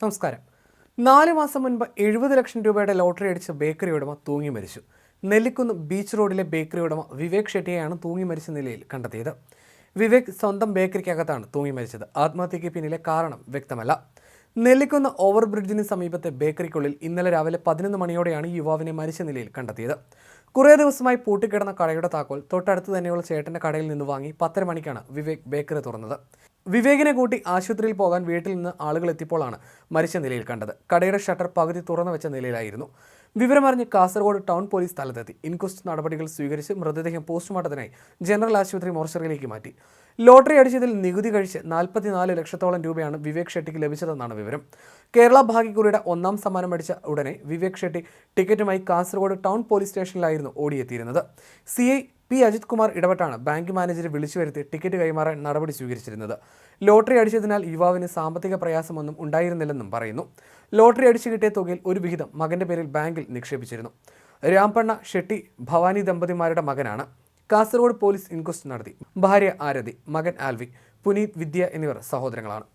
നമസ്കാരം. 4 മാസം മുൻപ് 70 ലക്ഷം രൂപയുടെ ലോട്ടറി അടിച്ച ബേക്കറി ഉടമ തൂങ്ങി മരിച്ചു. നെല്ലിക്കുന്ന് ബീച്ച് റോഡിലെ ബേക്കറി ഉടമ വിവേക് ഷെട്ടിയെയാണ് തൂങ്ങി മരിച്ച നിലയിൽ കണ്ടെത്തിയത്. വിവേക് സ്വന്തം ബേക്കറിക്കകത്താണ് തൂങ്ങി മരിച്ചത്. ആത്മഹത്യയ്ക്ക് പിന്നിലെ കാരണം വ്യക്തമല്ല. നെല്ലിക്കുന്ന് ഓവർബ്രിഡ്ജിന് സമീപത്തെ ബേക്കറിക്കുള്ളിൽ ഇന്നലെ രാവിലെ 11 മണിയോടെയാണ് യുവാവിനെ മരിച്ച നിലയിൽ കണ്ടെത്തിയത്. കുറേ ദിവസമായി പൂട്ടിക്കിടന്ന കടയുടെ താക്കോൽ തൊട്ടടുത്ത് തന്നെയുള്ള ചേട്ടന്റെ കടയിൽ നിന്ന് വാങ്ങി 10:30 മണിക്കാണ് വിവേക് ബേക്കറി തുറന്നത്. വിവേകിനെ കൂട്ടി ആശുപത്രിയിൽ പോകാൻ വീട്ടിൽ നിന്ന് ആളുകൾ എത്തിയപ്പോഴാണ് മരിച്ച നിലയിൽ കണ്ടത്. കടയുടെ ഷട്ടർ പകുതി തുറന്നു വെച്ച നിലയിലായിരുന്നു. വിവരമറിഞ്ഞ് കാസർഗോഡ് ടൗൺ പോലീസ് സ്ഥലത്തെത്തി. ഇൻക്വസ്റ്റ് നടപടികൾ സ്വീകരിച്ച് മൃതദേഹം പോസ്റ്റ്മോർട്ടത്തിനായി ജനറൽ ആശുപത്രി മോർച്ചറിയിലേക്ക് മാറ്റി. ലോട്ടറി അടിച്ചതിൽ നികുതി കഴിച്ച് 44 ലക്ഷത്തോളം രൂപയാണ് വിവേക് ഷെട്ടിക്ക് ലഭിച്ചതെന്നാണ് വിവരം. കേരള ഭാഗ്യക്കുറിയുടെ 1ാം സമ്മാനം അടിച്ച ഉടനെ വിവേക് ഷെട്ടി ടിക്കറ്റുമായി കാസർഗോഡ് ടൗൺ പോലീസ് സ്റ്റേഷനിലായിരുന്നു ഓടിയെത്തിയിരുന്നത്. CI P. അജിത് കുമാർ ഇടപെട്ടാണ് ബാങ്ക് മാനേജറെ വിളിച്ചു വരുത്തി ടിക്കറ്റ് കൈമാറാൻ നടപടി സ്വീകരിച്ചിരുന്നത്. ലോട്ടറി അടിച്ചതിനാൽ യുവാവിന് സാമ്പത്തിക പ്രയാസമൊന്നും ഉണ്ടായിരുന്നില്ലെന്നും പറയുന്നു. ലോട്ടറി അടിച്ചു കിട്ടിയ തുകയിൽ ഒരു വിഹിതം മകന്റെ പേരിൽ ബാങ്കിൽ നിക്ഷേപിച്ചിരുന്നു. രാംപണ്ണ ഷെട്ടി ഭവാനി ദമ്പതിമാരുടെ മകനാണ്. കാസർഗോഡ് പോലീസ് ഇൻക്വസ്റ്റ് നടത്തി. ഭാര്യ ആരതി, മകൻ ആൽവി, പുനീത്, വിദ്യ എന്നിവർ സഹോദരങ്ങളാണ്.